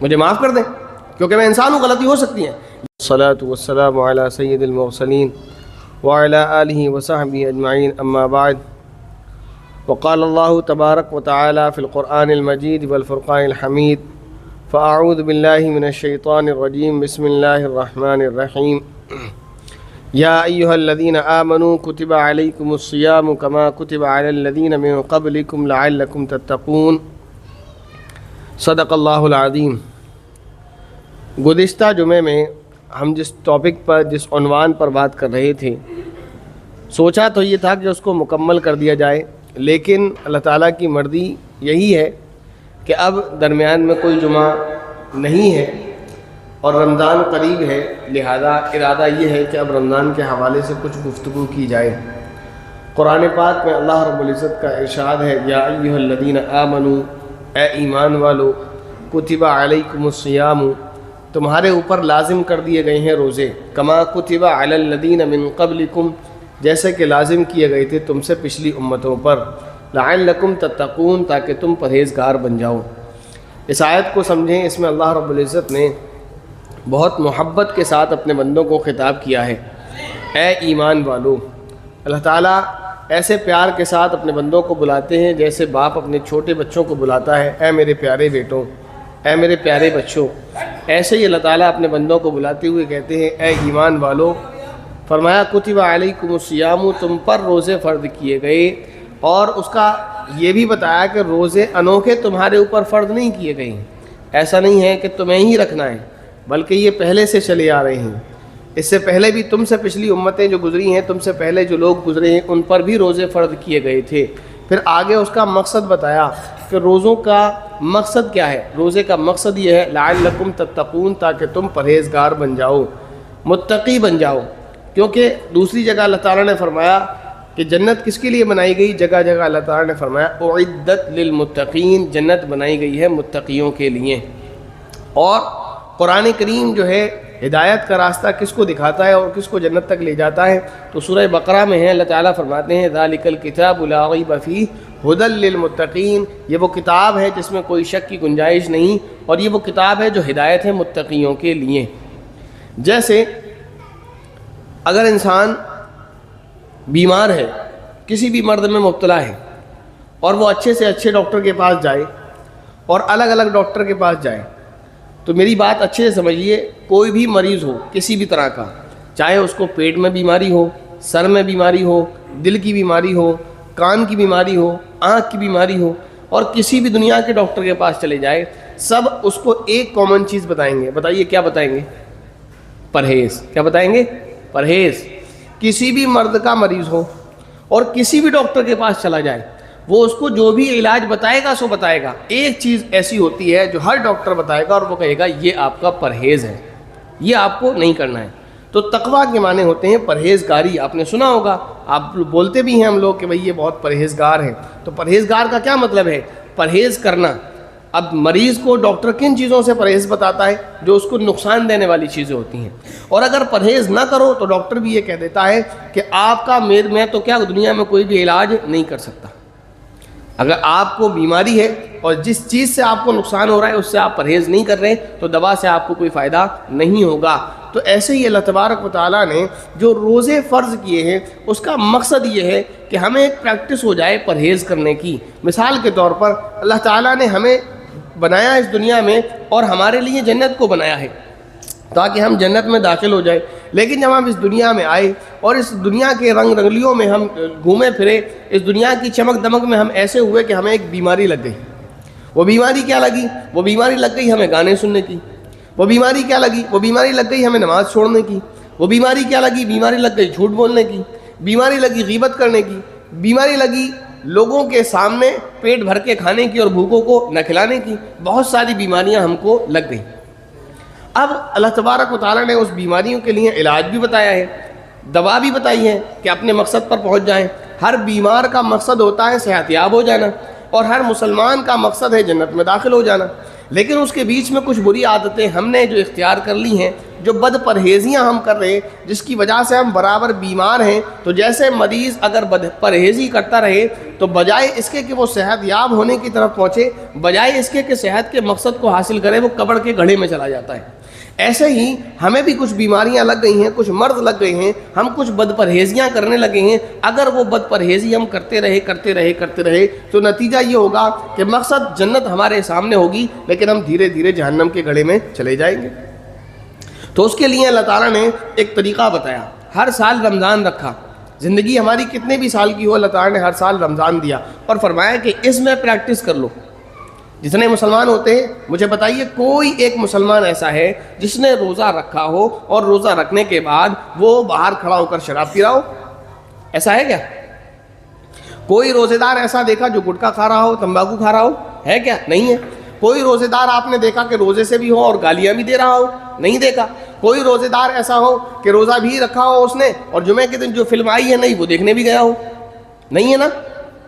مجھے معاف کر دیں کیونکہ میں انسان ہوں، غلطی ہو سکتی ہے۔ الصلاۃ والسلام علی سید المرسلین وعلی آلہ وصحبہ اجمعین، اما بعد، وقال اللہ تبارک وتعالی فی القرآن المجید والفرقان الحمید، فاعوذ باللہ من الشیطان الرجیم، بسم اللہ الرحمن الرحیم، یا ایہا الذین آمنوا کتب علیکم الصیام کما کتب علی الذین من قبلکم لعلکم تتقون، صدق اللہ العظیم۔ گزشتہ جمعے میں ہم جس ٹاپک پر، جس عنوان پر بات کر رہے تھے، سوچا تو یہ تھا کہ اس کو مکمل کر دیا جائے، لیکن اللہ تعالیٰ کی مرضی یہی ہے کہ اب درمیان میں کوئی جمعہ نہیں ہے اور رمضان قریب ہے، لہذا ارادہ یہ ہے کہ اب رمضان کے حوالے سے کچھ گفتگو کی جائے۔ قرآن پاک میں اللہ رب العزت کا ارشاد ہے، یا ایھا الذین آمنوا، اے ایمان والو، کتب علیکم الصیام، تمہارے اوپر لازم کر دیے گئے ہیں روزے، کما کتب علی الذین من قبلکم، جیسے کہ لازم کیے گئے تھے تم سے پچھلی امتوں پر، لعلکم تتقون، تاکہ تم پرہیزگار بن جاؤ۔ اس آیت کو سمجھیں، اس میں اللہ رب العزت نے بہت محبت کے ساتھ اپنے بندوں کو خطاب کیا ہے، اے ایمان والو۔ اللہ تعالیٰ ایسے پیار کے ساتھ اپنے بندوں کو بلاتے ہیں جیسے باپ اپنے چھوٹے بچوں کو بلاتا ہے، اے میرے پیارے بیٹوں، اے میرے پیارے بچوں۔ ایسے ہی اللہ تعالیٰ اپنے بندوں کو بلاتے ہوئے کہتے ہیں، اے ایمان والو۔ فرمایا کتب علیکم الصیام، تم پر روزے فرض کیے گئے، اور اس کا یہ بھی بتایا کہ روزے انوکھے تمہارے اوپر فرض نہیں کیے گئے ہیں۔ ایسا نہیں ہے کہ تمہیں ہی رکھنا ہے، بلکہ یہ پہلے سے چلے آ رہے ہیں۔ اس سے پہلے بھی تم سے پچھلی امتیں جو گزری ہیں، تم سے پہلے جو لوگ گزرے ہیں، ان پر بھی روزے فرض کیے گئے تھے۔ پھر آگے اس کا مقصد بتایا کہ روزوں کا مقصد کیا ہے۔ روزے کا مقصد یہ ہے، لعلکم تتقون، تاکہ تم پرہیزگار بن جاؤ، متقی بن جاؤ۔ کیونکہ دوسری جگہ اللہ تعالیٰ نے فرمایا کہ جنت کس کے لیے بنائی گئی، جگہ جگہ اللہ تعالیٰ نے فرمایا اعدت للمتقین، جنت بنائی گئی ہے متقیوں کے لیے۔ اور قرآن کریم جو ہے ہدایت کا راستہ کس کو دکھاتا ہے اور کس کو جنت تک لے جاتا ہے، تو سورہ بقرہ میں ہے، اللہ تعالیٰ فرماتے ہیں ذالک الکتاب لا ریب فیہ ھدی للمتقین، یہ وہ کتاب ہے جس میں کوئی شک کی گنجائش نہیں، اور یہ وہ کتاب ہے جو ہدایت ہے متقیوں کے لیے۔ جیسے اگر انسان بیمار ہے، کسی بھی مرض میں مبتلا ہے، اور وہ اچھے سے اچھے ڈاکٹر کے پاس جائے اور الگ الگ ڈاکٹر کے پاس جائے، تو میری بات اچھے سے سمجھیے، کوئی بھی مریض ہو کسی بھی طرح کا، چاہے اس کو پیٹ میں بیماری ہو، سر میں بیماری ہو، دل کی بیماری ہو، کان کی بیماری ہو، آنکھ کی بیماری ہو، اور کسی بھی دنیا کے ڈاکٹر کے پاس چلے جائے، سب اس کو ایک کامن چیز بتائیں گے۔ بتائیے کیا بتائیں گے؟ پرہیز۔ کیا بتائیں گے؟ پرہیز۔ کسی بھی مرد کا مریض ہو اور کسی بھی ڈاکٹر کے پاس چلا جائے، وہ اس کو جو بھی علاج بتائے گا سو بتائے گا۔ ایک چیز ایسی ہوتی ہے جو ہر ڈاکٹر بتائے گا اور وہ کہے گا یہ آپ کا پرہیز ہے، یہ آپ کو نہیں کرنا ہے۔ تو تقویٰ کے معنی ہوتے ہیں پرہیزگاری۔ آپ نے سنا ہوگا، آپ بولتے بھی ہیں ہم لوگ کہ بھئی یہ بہت پرہیزگار ہیں۔ تو پرہیزگار کا کیا مطلب ہے؟ پرہیز کرنا۔ اب مریض کو ڈاکٹر کن چیزوں سے پرہیز بتاتا ہے؟ جو اس کو نقصان دینے والی چیزیں ہوتی ہیں۔ اور اگر پرہیز نہ کرو تو ڈاکٹر بھی یہ کہہ دیتا ہے کہ آپ کا میں تو کیا دنیا میں کوئی بھی علاج نہیں کر سکتا۔ اگر آپ کو بیماری ہے اور جس چیز سے آپ کو نقصان ہو رہا ہے اس سے آپ پرہیز نہیں کر رہے، تو دوا سے آپ کو کوئی فائدہ نہیں ہوگا۔ تو ایسے ہی اللہ تبارک و تعالیٰ نے جو روزے فرض کیے ہیں، اس کا مقصد یہ ہے کہ ہمیں ایک پریکٹس ہو جائے پرہیز کرنے کی۔ مثال کے طور پر اللہ تعالیٰ نے ہمیں بنایا اس دنیا میں اور ہمارے لیے جنت کو بنایا ہے تاکہ ہم جنت میں داخل ہو جائیں، لیکن جب ہم اس دنیا میں آئے اور اس دنیا کے رنگ رنگلیوں میں ہم گھومے پھرے، اس دنیا کی چمک دمک میں ہم ایسے ہوئے کہ ہمیں ایک بیماری لگ گئی۔ وہ بیماری کیا لگی؟ وہ بیماری لگ گئی ہمیں گانے سننے کی۔ وہ بیماری کیا لگی؟ وہ بیماری لگ گئی ہمیں نماز چھوڑنے کی۔ وہ بیماری کیا لگی؟ بیماری لگ گئی جھوٹ بولنے کی، بیماری لگی غیبت کرنے کی، بیماری لگی لوگوں کے سامنے پیٹ بھر کے کھانے کی اور بھوکوں کو نہ کھلانے کی۔ بہت ساری بیماریاں ہم کو لگ گئیں۔ اب اللہ تبارک و تعالیٰ نے اس بیماریوں کے لیے علاج بھی بتایا ہے، دوا بھی بتائی ہے کہ اپنے مقصد پر پہنچ جائیں۔ ہر بیمار کا مقصد ہوتا ہے صحت یاب ہو جانا، اور ہر مسلمان کا مقصد ہے جنت میں داخل ہو جانا۔ لیکن اس کے بیچ میں کچھ بری عادتیں ہم نے جو اختیار کر لی ہیں، جو بد پرہیزیاں ہم کر رہے ہیں، جس کی وجہ سے ہم برابر بیمار ہیں. تو جیسے مریض اگر بد پرہیزی کرتا رہے تو بجائے اس کے کہ وہ صحت یاب ہونے کی طرف پہنچے، بجائے اس کے کہ صحت کے مقصد کو حاصل کرے، وہ کبڑ کے گڑھے میں چلا جاتا ہے. ایسے ہی ہمیں بھی کچھ بیماریاں لگ گئی ہیں، کچھ مرض لگ گئے ہیں، ہم کچھ بد پرہیزیاں کرنے لگے ہیں. اگر وہ بد پرہیزی ہم کرتے رہے تو نتیجہ یہ ہوگا کہ مقصد جنت ہمارے سامنے ہوگی، لیکن ہم دھیرے دھیرے جہنم کے گڑھے میں چلے جائیں گے. تو اس کے لیے اللہ تعالیٰ نے ایک طریقہ بتایا. ہر سال رمضان رکھا، زندگی ہماری کتنے بھی سال کی ہو، اللہ تعالیٰ نے ہر سال رمضان دیا اور فرمایا کہ اس میں پریکٹس کر لو. جتنے مسلمان ہوتے ہیں مجھے بتائیے کوئی ایک مسلمان ایسا ہے جس نے روزہ رکھا ہو اور روزہ رکھنے کے بعد وہ باہر کھڑا ہو کر شراب پی رہا ہو؟ ایسا ہے کیا؟ کوئی روزے دار ایسا دیکھا جو گٹکا کھا رہا ہو، تمباکو کھا رہا ہو؟ ہے کیا؟ نہیں ہے. کوئی روزے دار آپ نے دیکھا کہ روزے سے بھی ہو اور گالیاں بھی دے رہا ہو؟ نہیں دیکھا. کوئی روزے دار ایسا ہو کہ روزہ بھی رکھا ہو اس نے اور جمعے کے دن جو فلم آئی ہے نہیں وہ دیکھنے بھی گیا ہو؟ نہیں ہے نا،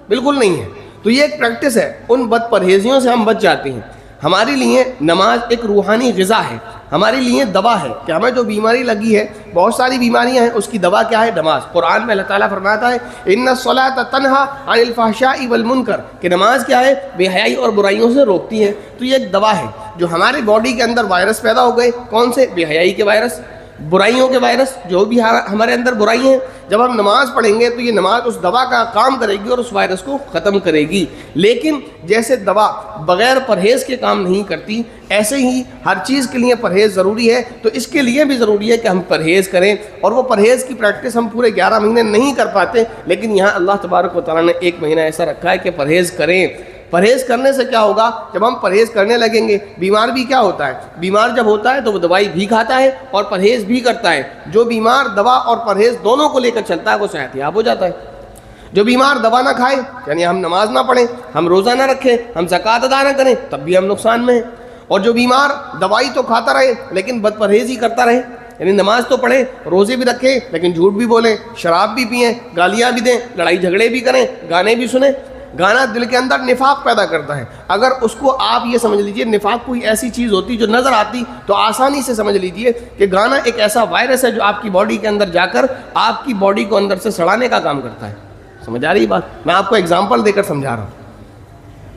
بالکل نہیں ہے. تو یہ ایک پریکٹس ہے، ان بد پرہیزیوں سے ہم بچ جاتے ہیں. ہمارے لیے نماز ایک روحانی غذا ہے، ہمارے لیے دوا ہے کہ ہمیں جو بیماری لگی ہے، بہت ساری بیماریاں ہیں، اس کی دوا کیا ہے؟ نماز. قرآن میں اللہ تعالیٰ فرماتا ہے ان الصلاۃ تنہا عن الفحشاء والمنکر، کہ نماز کیا ہے؟ بے حیائی اور برائیوں سے روکتی ہے. تو یہ ایک دوا ہے. جو ہمارے باڈی کے اندر وائرس پیدا ہو گئے، کون سے؟ بے حیائی کے وائرس، برائیوں کے وائرس، جو بھی ہمارے اندر برائی ہیں، جب ہم نماز پڑھیں گے تو یہ نماز اس دوا کا کام کرے گی اور اس وائرس کو ختم کرے گی. لیکن جیسے دوا بغیر پرہیز کے کام نہیں کرتی، ایسے ہی ہر چیز کے لیے پرہیز ضروری ہے. تو اس کے لیے بھی ضروری ہے کہ ہم پرہیز کریں، اور وہ پرہیز کی پریکٹس ہم پورے 11 مہینے نہیں کر پاتے، لیکن یہاں اللہ تبارک و تعالیٰ نے ایک مہینہ ایسا رکھا ہے کہ پرہیز کریں. پرہیز کرنے سے کیا ہوگا؟ جب ہم پرہیز کرنے لگیں گے، بیمار بھی کیا ہوتا ہے؟ بیمار جب ہوتا ہے تو وہ دوائی بھی کھاتا ہے اور پرہیز بھی کرتا ہے. جو بیمار دوا اور پرہیز دونوں کو لے کر چلتا ہے وہ صحت یاب ہو جاتا ہے. جو بیمار دوا نہ کھائے، یعنی ہم نماز نہ پڑھیں، ہم روزہ نہ رکھیں، ہم زکوٰۃ ادا نہ کریں، تب بھی ہم نقصان میں ہیں. اور جو بیمار دوائی تو کھاتا رہے لیکن بد پرہیزی کرتا رہے، یعنی نماز تو پڑھیں، روزے بھی رکھیں، لیکن جھوٹ بھی بولیں، شراب بھی پئیں، گالیاں بھی دیں، لڑائی جھگڑے بھی کریں، گانے بھی سنیں. گانا دل کے اندر نفاق پیدا کرتا ہے. اگر اس کو آپ یہ سمجھ لیجئے نفاق کوئی ایسی چیز ہوتی جو نظر آتی تو آسانی سے سمجھ لیجئے کہ گانا ایک ایسا وائرس ہے جو آپ کی باڈی کے اندر جا کر آپ کی باڈی کو اندر سے سڑانے کا کام کرتا ہے. سمجھ آ رہی بات؟ میں آپ کو ایگزامپل دے کر سمجھا رہا ہوں.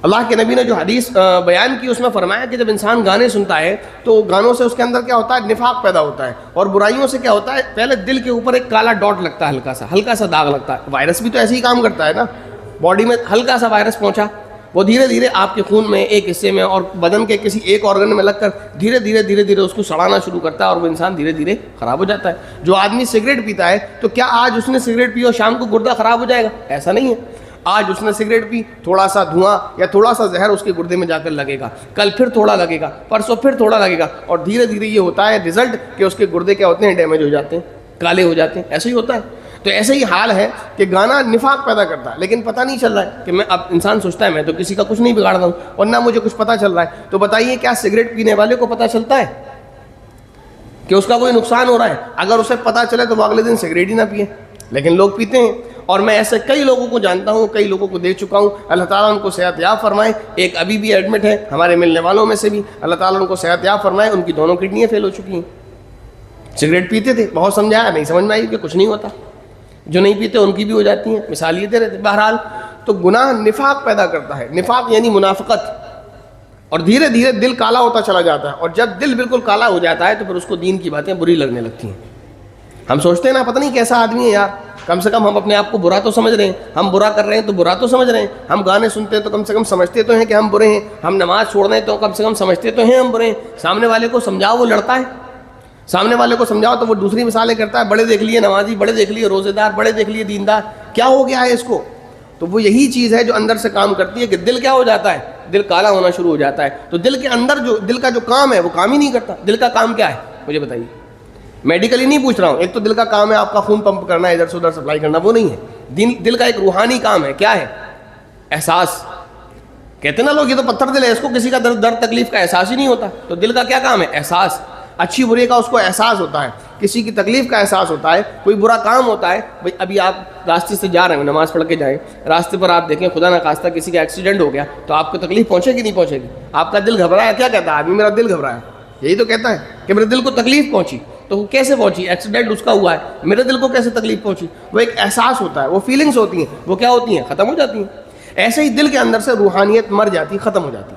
اللہ کے نبی نے جو حدیث بیان کی اس میں فرمایا کہ جب انسان گانے سنتا ہے تو گانوں سے اس کے اندر کیا ہوتا ہے؟ نفاق پیدا ہوتا ہے. اور برائیوں سے کیا ہوتا ہے؟ پہلے دل کے اوپر ایک کالا ڈاٹ لگتا ہے، ہلکا سا داغ لگتا ہے. وائرس بھی تو ایسے ہی کام کرتا ہے نا. باڈی میں ہلکا سا وائرس پہنچا، وہ دھیرے دھیرے آپ کے خون میں ایک حصے میں اور بدن کے کسی ایک آرگن میں لگ کر دھیرے دھیرے اس کو سڑانا شروع کرتا ہے اور وہ انسان دھیرے دھیرے خراب ہو جاتا ہے. جو آدمی سگریٹ پیتا ہے تو کیا آج اس نے سگریٹ پی اور شام کو گردہ خراب ہو جائے گا؟ ایسا نہیں ہے. آج اس نے سگریٹ پی، تھوڑا سا دھواں یا تھوڑا سا زہر اس کے گردے میں جا کر لگے گا، کل پھر تھوڑا لگے گا، پرسوں پھر تھوڑا لگے گا، اور دھیرے دھیرے یہ ہوتا ہے رزلٹ کہ اس کے گردے کیا ہوتے ہیں؟ ڈیمیج ہو جاتے ہیں، کالے ہو جاتے ہیں. ایسے ہی ہوتا ہے. تو ایسے ہی حال ہے کہ گانا نفاق پیدا کرتا ہے، لیکن پتہ نہیں چل رہا ہے کہ میں اب انسان سوچتا ہے میں تو کسی کا کچھ نہیں بگاڑ رہا ہوں اور نہ مجھے کچھ پتہ چل رہا ہے. تو بتائیے کیا سگریٹ پینے والے کو پتہ چلتا ہے کہ اس کا کوئی نقصان ہو رہا ہے؟ اگر اسے پتہ چلے تو وہ اگلے دن سگریٹ ہی نہ پیے، لیکن لوگ پیتے ہیں. اور میں ایسے کئی لوگوں کو جانتا ہوں، کئی لوگوں کو دیکھ چکا ہوں. اللہ تعالیٰ ان کو صحت یاب فرمائے. ایک ابھی بھی ایڈمٹ ہے ہمارے ملنے والوں میں سے بھی، اللہ تعالیٰ ان کو صحت یاب فرمائے. ان کی دونوں کڈنیاں فیل ہو چکی ہیں. سگریٹ پیتے تھے، بہت سمجھایا، نہیں سمجھ میں آئی کہ کچھ نہیں ہوتا. جو نہیں پیتے ان کی بھی ہو جاتی ہیں، مثال یہ دے رہے تھے. بہرحال تو گناہ نفاق پیدا کرتا ہے. نفاق یعنی منافقت. اور دھیرے دھیرے دل کالا ہوتا چلا جاتا ہے، اور جب دل بالکل کالا ہو جاتا ہے تو پھر اس کو دین کی باتیں بری لگنے لگتی ہیں. ہم سوچتے ہیں نا پتہ نہیں کیسا آدمی ہے یار، کم سے کم ہم اپنے آپ کو برا تو سمجھ رہے ہیں، ہم برا کر رہے ہیں تو برا تو سمجھ رہے ہیں، ہم گانے سنتے ہیں تو کم سے کم سمجھتے تو ہیں کہ ہم برے ہیں، ہم نماز چھوڑ رہے ہیں تو کم سے کم سمجھتے تو ہیں ہم برے ہیں. سامنے والے کو سمجھاؤ وہ لڑتا ہے، سامنے والے کو سمجھاؤ تو وہ دوسری مثالیں کرتا ہے. بڑے دیکھ لیے نمازی، بڑے دیکھ لیے روزے دار، بڑے دیکھ لیے دیندار، کیا ہو گیا ہے اس کو؟ تو وہ یہی چیز ہے جو اندر سے کام کرتی ہے کہ دل کیا ہو جاتا ہے؟ دل کالا ہونا شروع ہو جاتا ہے. تو دل کے اندر جو دل کا جو کام ہے وہ کام ہی نہیں کرتا. دل کا کام کیا ہے مجھے بتائیے؟ میڈیکلی نہیں پوچھ رہا ہوں. ایک تو دل کا کام ہے آپ کا خون پمپ کرنا ہے، ادھر سے ادھر سپلائی کرنا، وہ نہیں ہے. دل کا ایک روحانی کام ہے. کیا ہے؟ احساس. کہتے ہیں نا لوگ یہ تو پتھر دل ہے، اس کو کسی کا درد تکلیف کا احساس ہی نہیں ہوتا. تو دل کا کیا کام ہے؟ احساس. اچھی بری کا اس کو احساس ہوتا ہے. کسی کی تکلیف کا احساس ہوتا ہے, کوئی برا کام ہوتا ہے. بھائی ابھی آپ راستے سے جا رہے ہیں, نماز پڑھ کے جائیں, راستے پر آپ دیکھیں خدا نخواستہ کسی کا ایکسیڈنٹ ہو گیا, تو آپ کو تکلیف پہنچے گی نہیں پہنچے گی؟ آپ کا دل گھبرایا, کیا کہتا ہے آدمی؟ میرا دل گھبرایا. یہی تو کہتا ہے کہ میرے دل کو تکلیف پہنچی. تو وہ کیسے پہنچی؟ ایکسیڈنٹ اس کا ہوا ہے, میرے دل کو کیسے تکلیف پہنچی؟ وہ ایک احساس ہوتا ہے, وہ فیلنگز ہوتی ہیں, وہ کیا ہوتی ہیں؟ ختم ہو جاتی ہیں. ایسے ہی دل کے اندر سے روحانیت مر جاتی, ختم ہو جاتی.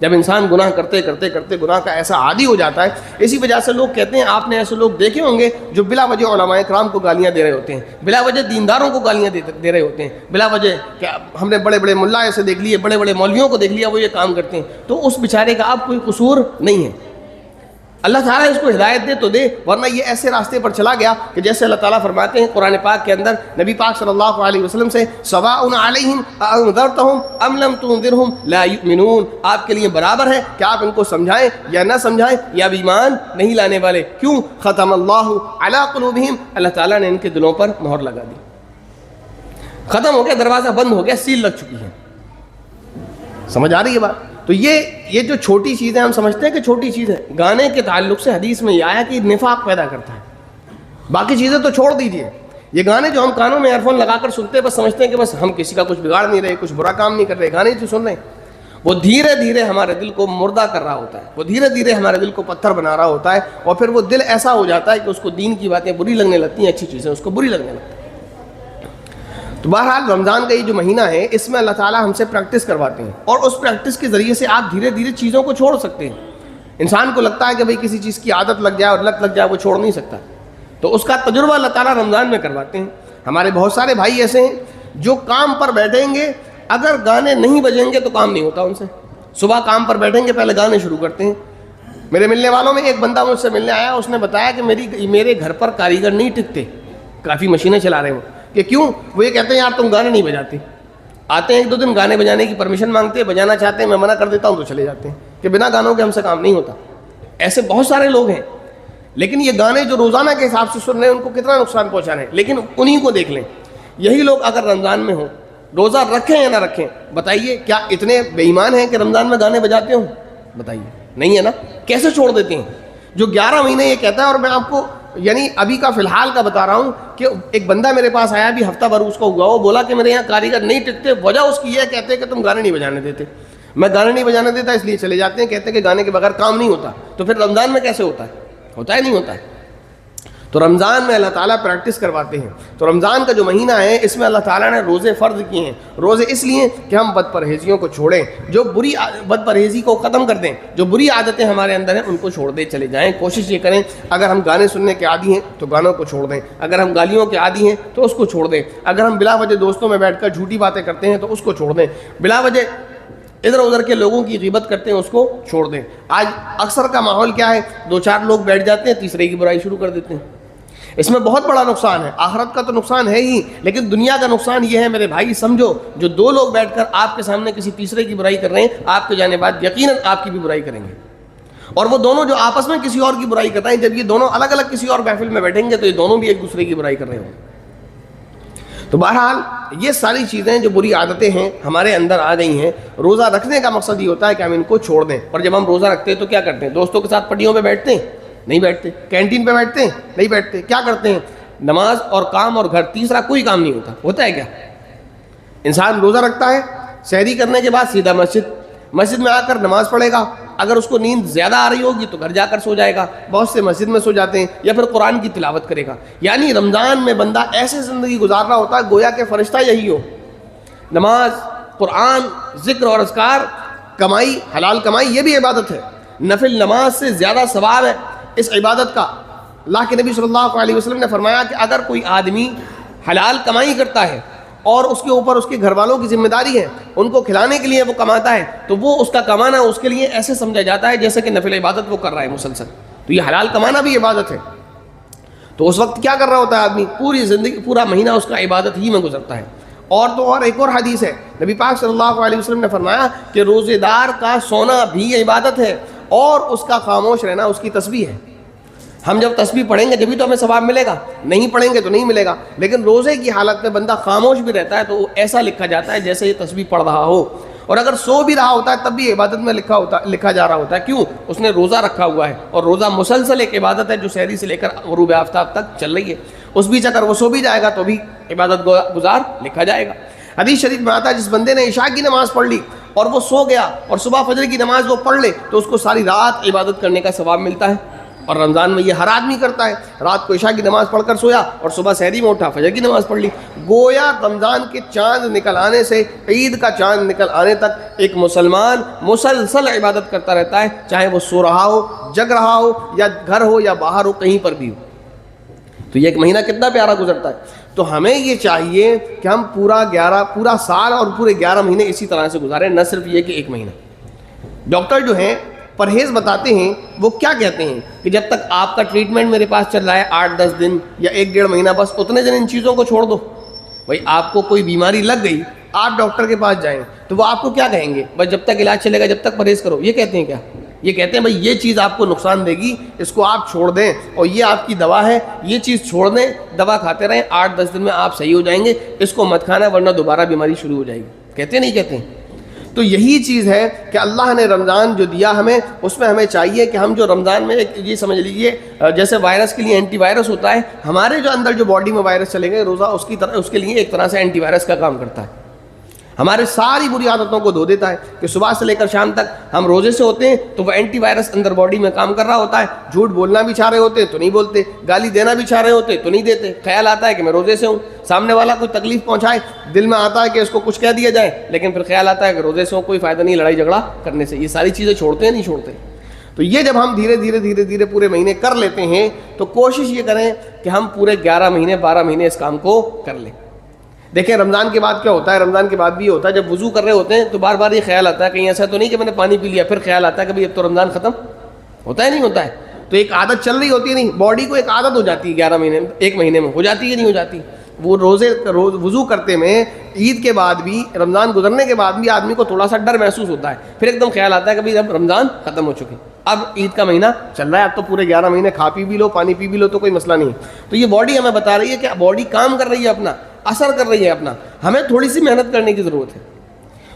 جب انسان گناہ کرتے کرتے کرتے گناہ کا ایسا عادی ہو جاتا ہے. اسی وجہ سے لوگ کہتے ہیں, آپ نے ایسے لوگ دیکھے ہوں گے جو بلا وجہ علماء کرام کو گالیاں دے رہے ہوتے ہیں, بلا وجہ دینداروں کو گالیاں دے رہے ہوتے ہیں, بلا وجہ کہ ہم نے بڑے بڑے ملا ایسے دیکھ لیے, بڑے بڑے مولویوں کو دیکھ لیا وہ یہ کام کرتے ہیں. تو اس بیچارے کا اب کوئی قصور نہیں ہے. اللہ تعالیٰ اس کو ہدایت دے تو دے, ورنہ یہ ایسے راستے پر چلا گیا کہ جیسے اللہ تعالیٰ فرماتے ہیں قرآن پاک کے اندر نبی پاک صلی اللہ علیہ وسلم سے, سواء علیہم انذرتہم ام لم تنذرہم لا یؤمنون, آپ کے لیے برابر ہے کہ آپ ان کو سمجھائیں یا نہ سمجھائیں, یا اب ایمان نہیں لانے والے. کیوں؟ ختم اللہ علی قلوبہم, اللہ تعالیٰ نے ان کے دلوں پر مہر لگا دی. ختم ہو گیا, دروازہ بند ہو گیا, سیل لگ چکی ہے. سمجھ آ رہی ہے بات؟ تو یہ جو چھوٹی چیزیں ہم سمجھتے ہیں کہ چھوٹی چیز ہے, گانے کے تعلق سے حدیث میں یہ آیا کہ نفاق پیدا کرتا ہے. باقی چیزیں تو چھوڑ دیجئے, یہ گانے جو ہم کانوں میں ایئر فون لگا کر سنتے ہیں, بس سمجھتے ہیں کہ بس ہم کسی کا کچھ بگاڑ نہیں رہے, کچھ برا کام نہیں کر رہے, گانے جو سن رہے ہیں وہ دھیرے دھیرے ہمارے دل کو مردہ کر رہا ہوتا ہے, وہ دھیرے دھیرے ہمارے دل کو پتھر بنا رہا ہوتا ہے, اور پھر وہ دل ایسا ہو جاتا ہے کہ اس کو دین کی باتیں بری لگنے لگتی ہیں, اچھی چیزیں اس کو بری لگنے لگتی ہیں. تو بہرحال رمضان کا یہ جو مہینہ ہے, اس میں اللہ تعالیٰ ہم سے پریکٹس کرواتے ہیں, اور اس پریکٹس کے ذریعے سے آپ دھیرے دھیرے چیزوں کو چھوڑ سکتے ہیں. انسان کو لگتا ہے کہ بھئی کسی چیز کی عادت لگ جائے اور لت لگ جائے وہ چھوڑ نہیں سکتا, تو اس کا تجربہ اللہ تعالیٰ رمضان میں کرواتے ہیں. ہمارے بہت سارے بھائی ایسے ہیں جو کام پر بیٹھیں گے, اگر گانے نہیں بجیں گے تو کام نہیں ہوتا ان سے. صبح کام پر بیٹھیں گے, پہلے گانے شروع کرتے ہیں. میرے ملنے والوں میں ایک بندہ مجھ سے ملنے آیا, اس نے بتایا کہ میرے گھر پر کاریگر نہیں ٹکتے, کافی مشینیں چلا رہے ہیں. کہ کیوں؟ وہ یہ کہتے ہیں یار تم گانے نہیں بجاتے. آتے ہیں ایک دو دن گانے بجانے کی پرمیشن مانگتے ہیں, بجانا چاہتے ہیں, میں منع کر دیتا ہوں تو چلے جاتے ہیں کہ بنا گانوں کے ہم سے کام نہیں ہوتا. ایسے بہت سارے لوگ ہیں, لیکن یہ گانے جو روزانہ کے حساب سے سن رہے ہیں ان کو کتنا نقصان پہنچا رہے ہیں. لیکن انہی کو دیکھ لیں, یہی لوگ اگر رمضان میں ہوں, روزہ رکھیں یا نہ رکھیں, بتائیے کیا اتنے بے ایمان ہیں کہ رمضان میں گانے بجاتے ہوں؟ بتائیے, نہیں ہے نا. کیسے چھوڑ دیتے ہیں؟ جو 11 مہینے یہ کہتا ہے, اور میں آپ کو یعنی ابھی کا فی الحال کا بتا رہا ہوں کہ ایک بندہ میرے پاس آیا, بھی ہفتہ بھر اس کو ہوا, وہ بولا کہ میرے یہاں کاریگر نہیں ٹکتے, وجہ اس کی یہ کہتے ہیں کہ تم گانے نہیں بجانے دیتے. میں گانے نہیں بجانے دیتا اس لیے چلے جاتے ہیں, کہتے ہیں کہ گانے کے بغیر کام نہیں ہوتا. تو پھر رمضان میں کیسے ہوتا ہے؟ ہوتا ہے نہیں ہوتا ہے. تو رمضان میں اللہ تعالیٰ پریکٹس کرواتے ہیں. تو رمضان کا جو مہینہ ہے اس میں اللہ تعالیٰ نے روزے فرض کیے ہیں. روزے اس لیے کہ ہم بد پرہیزیوں کو چھوڑیں, جو بری بد پرہیزی کو ختم کر دیں, جو بری عادتیں ہمارے اندر ہیں ان کو چھوڑ دے چلے جائیں. کوشش یہ کریں, اگر ہم گانے سننے کے عادی ہیں تو گانوں کو چھوڑ دیں, اگر ہم گالیوں کے عادی ہیں تو اس کو چھوڑ دیں, اگر ہم بلا وجہ دوستوں میں بیٹھ کر جھوٹی باتیں کرتے ہیں تو اس کو چھوڑ دیں, بلا وجہ ادھر ادھر کے لوگوں کی غیبت کرتے ہیں اس کو چھوڑ دیں. آج اکثر کا ماحول کیا ہے, 2-4 لوگ بیٹھ جاتے ہیں, تیسرے کی برائی شروع کر دیتے ہیں. اس میں بہت بڑا نقصان ہے. آخرت کا تو نقصان ہے ہی, لیکن دنیا کا نقصان یہ ہے میرے بھائی, سمجھو جو 2 لوگ بیٹھ کر آپ کے سامنے کسی تیسرے کی برائی کر رہے ہیں, آپ کے جانے بعد یقیناً آپ کی بھی برائی کریں گے. اور وہ دونوں جو آپس میں کسی اور کی برائی کر رہے ہیں, جب یہ دونوں الگ الگ کسی اور محفل میں بیٹھیں گے تو یہ دونوں بھی ایک دوسرے کی برائی کر رہے ہوں گے. تو بہرحال یہ ساری چیزیں جو بری عادتیں ہیں ہمارے اندر آ گئی ہیں. روزہ رکھنے کا مقصد یہ ہوتا ہے کہ ہم ان کو چھوڑ دیں. اور جب ہم روزہ رکھتے ہیں تو کیا کرتے ہیں؟ دوستوں کے ساتھ پٹیوں پہ بیٹھتے ہیں؟ نہیں بیٹھتے. کینٹین پہ بیٹھتے ہیں؟ نہیں بیٹھتے. کیا کرتے ہیں؟ نماز اور کام اور گھر, تیسرا کوئی کام نہیں ہوتا. ہوتا ہے کیا؟ انسان روزہ رکھتا ہے, سحری کرنے کے بعد سیدھا مسجد میں آ کر نماز پڑھے گا. اگر اس کو نیند زیادہ آ رہی ہوگی تو گھر جا کر سو جائے گا. بہت سے مسجد میں سو جاتے ہیں, یا پھر قرآن کی تلاوت کرے گا. یعنی رمضان میں بندہ ایسے زندگی گزار رہا ہوتا ہے گویا کہ فرشتہ یہی ہو. نماز, قرآن, ذکر اور اذکار, کمائی, حلال کمائی, یہ بھی عبادت ہے. نفل نماز سے زیادہ ثواب ہے اس عبادت کا. اللہ کے نبی صلی اللہ علیہ وسلم نے فرمایا کہ اگر کوئی آدمی حلال کمائی کرتا ہے اور اس کے اوپر اس کے گھر والوں کی ذمہ داری ہے, ان کو کھلانے کے لیے وہ کماتا ہے, تو وہ اس کا کمانا اس کے لیے ایسے سمجھا جاتا ہے جیسے کہ نفل عبادت وہ کر رہا ہے مسلسل. تو یہ حلال کمانا بھی عبادت ہے. تو اس وقت کیا کر رہا ہوتا ہے آدمی؟ پوری زندگی, پورا مہینہ اس کا عبادت ہی میں گزرتا ہے. اور تو اور ایک اور حدیث ہے, نبی پاک صلی اللہ علیہ وسلم نے فرمایا کہ روزے دار کا سونا بھی عبادت ہے, اور اس کا خاموش رہنا اس کی تسبیح ہے. ہم جب تسبیح پڑھیں گے جبھی تو ہمیں ثواب ملے گا, نہیں پڑھیں گے تو نہیں ملے گا. لیکن روزے کی حالت میں بندہ خاموش بھی رہتا ہے تو وہ ایسا لکھا جاتا ہے جیسے یہ تسبیح پڑھ رہا ہو. اور اگر سو بھی رہا ہوتا ہے تب بھی عبادت میں لکھا جا رہا ہوتا ہے. کیوں؟ اس نے روزہ رکھا ہوا ہے, اور روزہ مسلسل ایک عبادت ہے جو سحری سے لے کر غروب آفتاب تک چل رہی ہے. اس بیچ اگر وہ سو بھی جائے گا تو بھی عبادت گزار لکھا جائے گا. حدیث شریف میں آتا ہے جس بندے نے عشاء کی نماز پڑھ لی اور وہ سو گیا اور صبح فجر کی نماز وہ پڑھ لے تو اس کو ساری رات عبادت کرنے کا ثواب ملتا ہے. اور رمضان میں یہ ہر آدمی کرتا ہے, رات کو عشاء کی نماز پڑھ کر سویا اور صبح سحری میں اٹھا فجر کی نماز پڑھ لی. گویا رمضان کے چاند نکل آنے سے عید کا چاند نکل آنے تک ایک مسلمان مسلسل عبادت کرتا رہتا ہے, چاہے وہ سو رہا ہو, جگ رہا ہو, یا گھر ہو یا باہر ہو, کہیں پر بھی ہو. تو یہ ایک مہینہ کتنا پیارا گزرتا ہے. تو ہمیں یہ چاہیے کہ ہم پورا سال اور پورے 11 مہینے اسی طرح سے گزاریں, نہ صرف یہ کہ ایک مہینہ. ڈاکٹر جو ہیں پرہیز بتاتے ہیں, وہ کیا کہتے ہیں کہ جب تک آپ کا ٹریٹمنٹ میرے پاس چل رہا ہے 8-10 دن یا 1-1.5 مہینہ, بس اتنے دن ان چیزوں کو چھوڑ دو. بھائی آپ کو کوئی بیماری لگ گئی, آپ ڈاکٹر کے پاس جائیں تو وہ آپ کو کیا کہیں گے؟ بس جب تک علاج چلے گا جب تک پرہیز کرو. یہ کہتے ہیں کیا؟ یہ کہتے ہیں بھائی یہ چیز آپ کو نقصان دے گی, اس کو آپ چھوڑ دیں, اور یہ آپ کی دوا ہے, یہ چیز چھوڑ دیں, دوا کھاتے رہیں, 8-10 دن میں آپ صحیح ہو جائیں گے, اس کو مت کھانا ورنہ دوبارہ بیماری شروع ہو جائے گی. کہتے نہیں کہتے ہیں؟ تو یہی چیز ہے کہ اللہ نے رمضان جو دیا ہمیں, اس میں ہمیں چاہیے کہ ہم جو رمضان میں یہ سمجھ لیجیے جیسے وائرس کے لیے اینٹی وائرس ہوتا ہے, ہمارے جو اندر جو باڈی میں وائرس چلے گئے, روزہ اس کے لیے ایک طرح سے اینٹی وائرس کا کام کرتا ہے. ہمارے ساری بری عادتوں کو دھو دیتا ہے کہ صبح سے لے کر شام تک ہم روزے سے ہوتے ہیں تو وہ اینٹی وائرس اندر باڈی میں کام کر رہا ہوتا ہے. جھوٹ بولنا بھی چاہ رہے ہوتے تو نہیں بولتے, گالی دینا بھی چاہ رہے ہوتے تو نہیں دیتے. خیال آتا ہے کہ میں روزے سے ہوں, سامنے والا کوئی تکلیف پہنچائے, دل میں آتا ہے کہ اس کو کچھ کہہ دیا جائے, لیکن پھر خیال آتا ہے کہ روزے سے ہوں, کوئی فائدہ نہیں لڑائی جھگڑا کرنے سے. یہ ساری چیزیں چھوڑتے ہیں نہیں چھوڑتے. تو یہ جب ہم دھیرے دھیرے پورے مہینے کر لیتے ہیں تو کوشش یہ کریں کہ ہم پورے 11 مہینے 12 مہینے اس کام کو کر لیں. دیکھیں رمضان کے بعد کیا ہوتا ہے, رمضان کے بعد بھی یہ ہوتا ہے جب وضو کر رہے ہوتے ہیں تو بار بار یہ خیال آتا ہے کہیں ایسا تو نہیں کہ میں نے پانی پی لیا, پھر خیال آتا ہے کہ بھئی اب تو رمضان ختم ہوتا ہے نہیں ہوتا ہے. تو ایک عادت چل رہی ہوتی ہے, نہیں باڈی کو ایک عادت ہو جاتی ہے 11 مہینے میں, 1 مہینے میں ہو جاتی ہے نہیں ہو جاتی. وہ وضو کرتے میں عید کے بعد بھی, رمضان گزرنے کے بعد بھی آدمی کو تھوڑا سا ڈر محسوس ہوتا ہے, پھر ایک دم خیال آتا ہے کہ بھئی اب رمضان ختم ہو چکے, اب عید کا مہینہ چل رہا ہے, اب تو پورے 11 مہینے کھا پی بھی لو, پانی پی بھی لو تو کوئی مسئلہ نہیں. تو یہ باڈی ہمیں بتا رہی ہے کہ باڈی کام کر رہی ہے, اپنا اثر کر رہی ہے اپنا, ہمیں تھوڑی سی محنت کرنے کی ضرورت ہے.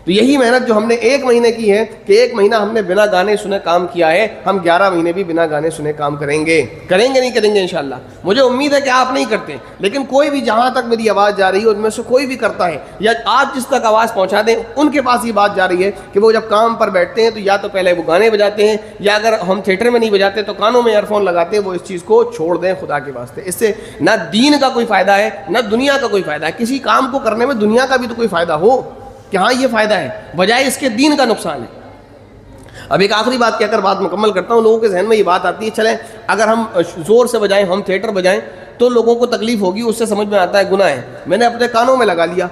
تو یہی محنت جو ہم نے 1 مہینے کی ہے کہ 1 مہینہ ہم نے بنا گانے سنے کام کیا ہے, ہم 11 مہینے بھی بنا گانے سنے کام کریں گے نہیں کریں گے انشاءاللہ. مجھے امید ہے کہ آپ نہیں کرتے, لیکن کوئی بھی جہاں تک میری آواز جا رہی ہے ان میں سے کوئی بھی کرتا ہے, یا آپ جس تک آواز پہنچا دیں ان کے پاس یہ بات جا رہی ہے کہ وہ جب کام پر بیٹھتے ہیں تو یا تو پہلے وہ گانے بجاتے ہیں, یا اگر ہم تھیٹر میں نہیں بجاتے تو کانوں میں ایئر فون لگاتے ہیں. وہ اس چیز کو چھوڑ دیں خدا کے واسطے. اس سے نہ دین کا کوئی فائدہ ہے نہ دنیا کا کوئی فائدہ ہے. کسی کام کو کرنے میں دنیا کا بھی تو کوئی فائدہ ہو کہ ہاں یہ فائدہ ہے, بجائے اس کے دین کا نقصان ہے. اب ایک آخری بات کہہ کر بات مکمل کرتا ہوں. لوگوں کے ذہن میں یہ بات آتی ہے چلیں اگر ہم زور سے بجائیں, ہم تھیٹر بجائیں تو لوگوں کو تکلیف ہوگی, اس سے سمجھ میں آتا ہے گناہ ہے. میں نے اپنے کانوں میں لگا لیا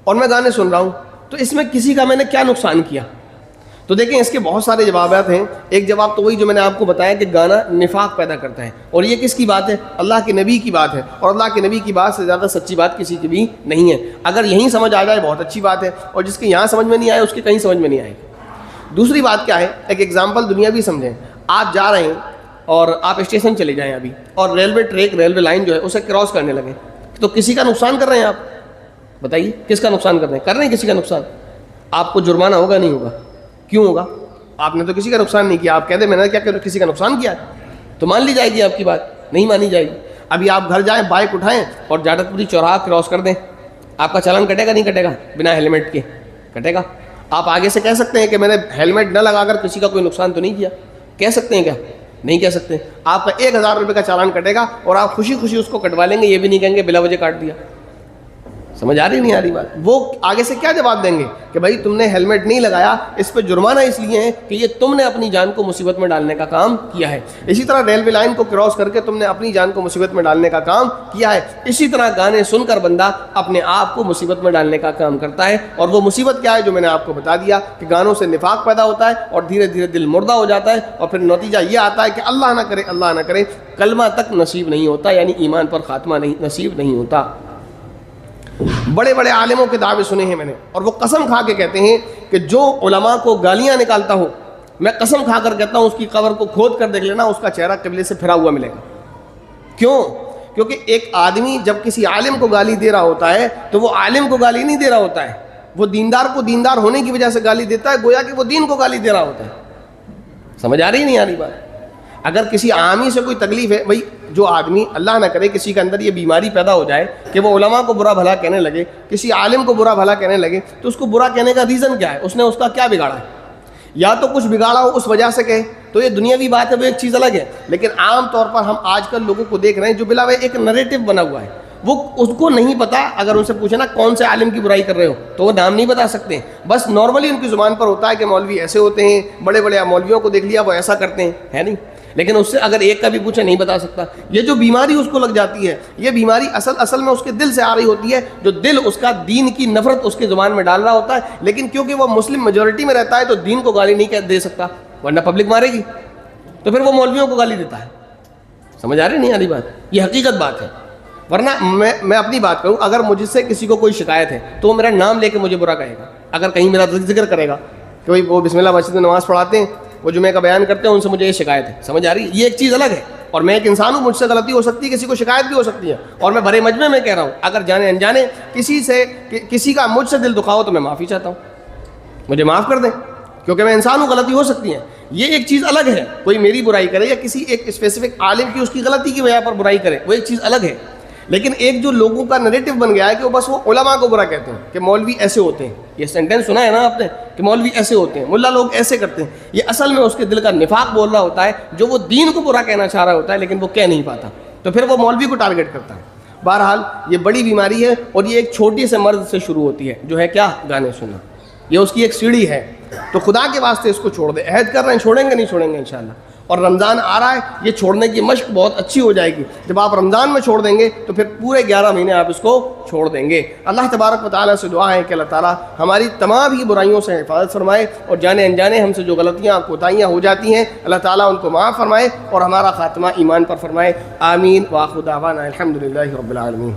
اور میں گانے سن رہا ہوں, تو اس میں کسی کا میں نے کیا نقصان کیا؟ تو دیکھیں اس کے بہت سارے جوابات ہیں. ایک جواب تو وہی جو میں نے آپ کو بتایا کہ گانا نفاق پیدا کرتا ہے, اور یہ کس کی بات ہے؟ اللہ کے نبی کی بات ہے, اور اللہ کے نبی کی بات سے زیادہ سچی بات کسی کی بھی نہیں ہے. اگر یہیں سمجھ آ جائے بہت اچھی بات ہے, اور جس کے یہاں سمجھ میں نہیں آئے اس کے کہیں سمجھ میں نہیں آئے. دوسری بات کیا ہے, ایک ایگزامپل دنیا بھی سمجھیں. آپ جا رہے ہیں اور آپ اسٹیشن چلے جائیں ابھی, اور ریلوے لائن جو ہے اسے کراس کرنے لگے, تو کسی کا نقصان کر رہے ہیں آپ؟ بتائیے کس کا نقصان کر رہے ہیں کسی کا نقصان. آپ کو جرمانہ ہوگا نہیں ہوگا؟ کیوں ہوگا؟ آپ نے تو کسی کا نقصان نہیں کیا. آپ کہہ دیں میں نے کیا کسی کا نقصان کیا, تو مان لی جائے گی آپ کی بات, نہیں مانی جائے گی. ابھی آپ گھر جائیں, بائک اٹھائیں اور جاٹت پوری چوراہا کراس کر دیں, آپ کا چالان کٹے گا نہیں کٹے گا؟ بنا ہیلمٹ کے کٹے گا. آپ آگے سے کہہ سکتے ہیں کہ میں نے ہیلمٹ نہ لگا کر کسی کا کوئی نقصان تو نہیں کیا؟ کہہ سکتے ہیں کیا؟ نہیں کہہ سکتے. آپ کا 1000 روپے کا چالان کٹے گا اور آپ خوشی خوشی اس کو کٹوا لیں گے, یہ بھی نہیں کہیں گے بلا وجہ کاٹ دیا. سمجھ آ رہی نہیں آ رہی بات؟ وہ آگے سے کیا جواب دیں گے کہ بھائی تم نے ہیلمٹ نہیں لگایا, اس پہ جرمانہ اس لیے ہے کہ یہ تم نے اپنی جان کو مصیبت میں ڈالنے کا کام کیا ہے. اسی طرح ریلوے لائن کو کراس کر کے تم نے اپنی جان کو مصیبت میں ڈالنے کا کام کیا ہے. اسی طرح گانے سن کر بندہ اپنے آپ کو مصیبت میں ڈالنے کا کام کرتا ہے, اور وہ مصیبت کیا ہے جو میں نے آپ کو بتا دیا کہ گانوں سے نفاق پیدا ہوتا ہے اور دھیرے دھیرے دل مردہ ہو جاتا ہے, اور پھر نتیجہ یہ آتا ہے کہ اللہ نہ کرے کلمہ تک نصیب نہیں ہوتا, یعنی ایمان پر خاتمہ نصیب نہیں ہوتا. بڑے بڑے عالموں کے دعوے سنے ہیں میں نے, اور وہ قسم کھا کے کہتے ہیں کہ جو علماء کو گالیاں نکالتا ہو, میں قسم کھا کر کہتا ہوں اس کی قبر کو کھود کر دیکھ لینا, اس کا چہرہ قبلے سے پھرا ہوا ملے گا. کیوں؟ کیونکہ ایک آدمی جب کسی عالم کو گالی دے رہا ہوتا ہے تو وہ عالم کو گالی نہیں دے رہا ہوتا ہے, وہ دیندار کو دیندار ہونے کی وجہ سے گالی دیتا ہے، گویا کہ وہ دین کو گالی دے رہا ہوتا ہے. سمجھ آ رہی نہیں آ رہی بات؟ اگر کسی عامی سے کوئی تکلیف ہے، بھائی جو آدمی اللہ نہ کرے کسی کے اندر یہ بیماری پیدا ہو جائے کہ وہ علماء کو برا بھلا کہنے لگے، کسی عالم کو برا بھلا کہنے لگے، تو اس کو برا کہنے کا ریزن کیا ہے؟ اس نے اس کا کیا بگاڑا ہے؟ یا تو کچھ بگاڑا ہو اس وجہ سے کہے تو یہ دنیاوی بات ہے، وہ ایک چیز الگ ہے. لیکن عام طور پر ہم آج کل لوگوں کو دیکھ رہے ہیں جو بلا ایک نریٹو بنا ہوا ہے، وہ اس کو نہیں پتا. اگر ان سے پوچھے نا کون سے عالم کی برائی کر رہے ہو تو وہ نام نہیں بتا سکتے. بس نارملی ان کی زبان پر ہوتا ہے کہ مولوی ایسے ہوتے ہیں، بڑے بڑے مولویوں کو دیکھ لیا وہ ایسا کرتے ہیں، ہے نہیں. لیکن اس سے اگر ایک کا بھی پوچھے نہیں بتا سکتا. یہ جو بیماری اس کو لگ جاتی ہے، یہ بیماری اصل میں اس کے دل سے آ رہی ہوتی ہے. جو دل اس کا دین کی نفرت اس کی زبان میں ڈال رہا ہوتا ہے، لیکن کیونکہ وہ مسلم میجورٹی میں رہتا ہے تو دین کو گالی نہیں دے سکتا، ورنہ پبلک مارے گی. تو پھر وہ مولویوں کو گالی دیتا ہے. سمجھ آ رہی نہیں آ رہی بات؟ یہ حقیقت بات ہے. ورنہ میں اپنی بات کروں، اگر مجھ سے کسی کو کوئی شکایت ہے تو وہ میرا نام لے کے مجھے برا کہے گا. اگر کہیں میرا ذکر کرے گا کہ بھائی وہ بسم اللہ مسجد میں نماز پڑھاتے ہیں، وہ جمعے کا بیان کرتے ہیں، ان سے مجھے یہ شکایت ہے. سمجھ آ رہی ہے؟ یہ ایک چیز الگ ہے. اور میں ایک انسان ہوں، مجھ سے غلطی ہو سکتی ہے، کسی کو شکایت بھی ہو سکتی ہے، اور میں بڑے مجمع میں کہہ رہا ہوں اگر جانے انجانے کسی کا مجھ سے دل دکھا ہو تو میں معافی چاہتا ہوں، مجھے معاف کر دیں، کیونکہ میں انسان ہوں، غلطی ہو سکتی ہے. یہ ایک چیز الگ ہے. کوئی میری برائی کرے یا کسی ایک اسپیسیفک عالم کی اس کی غلطی کی وجہ پر برائی کرے، وہ ایک چیز الگ ہے. لیکن ایک جو لوگوں کا نریٹو بن گیا ہے کہ وہ بس وہ علماء کو برا کہتے ہیں کہ مولوی ایسے ہوتے ہیں. یہ سینٹینس سنا ہے نا آپ نے کہ مولوی ایسے ہوتے ہیں، ملا لوگ ایسے کرتے ہیں. یہ اصل میں اس کے دل کا نفاق بول رہا ہوتا ہے، جو وہ دین کو برا کہنا چاہ رہا ہوتا ہے لیکن وہ کہہ نہیں پاتا، تو پھر وہ مولوی کو ٹارگیٹ کرتا ہے. بہرحال یہ بڑی بیماری ہے، اور یہ ایک چھوٹی سے مرض سے شروع ہوتی ہے جو ہے کیا؟ گانے سننا. یہ اس کی ایک سیڑھی ہے. تو خدا کے واسطے اس کو چھوڑ دے. عہد کر رہے ہیں چھوڑیں گے نہیں چھوڑیں گے انشاءاللہ. اور رمضان آ رہا ہے، یہ چھوڑنے کی مشق بہت اچھی ہو جائے گی. جب آپ رمضان میں چھوڑ دیں گے تو پھر پورے 11 مہینے آپ اس کو چھوڑ دیں گے. اللہ تبارک و تعالیٰ سے دعا ہے کہ اللہ تعالیٰ ہماری تمام ہی برائیوں سے حفاظت فرمائے، اور جانے انجانے ہم سے جو غلطیاں کوتاہیاں ہو جاتی ہیں اللہ تعالیٰ ان کو معاف فرمائے، اور ہمارا خاتمہ ایمان پر فرمائے. آمین. وآخر دعوانا الحمدللہ رب العالمین.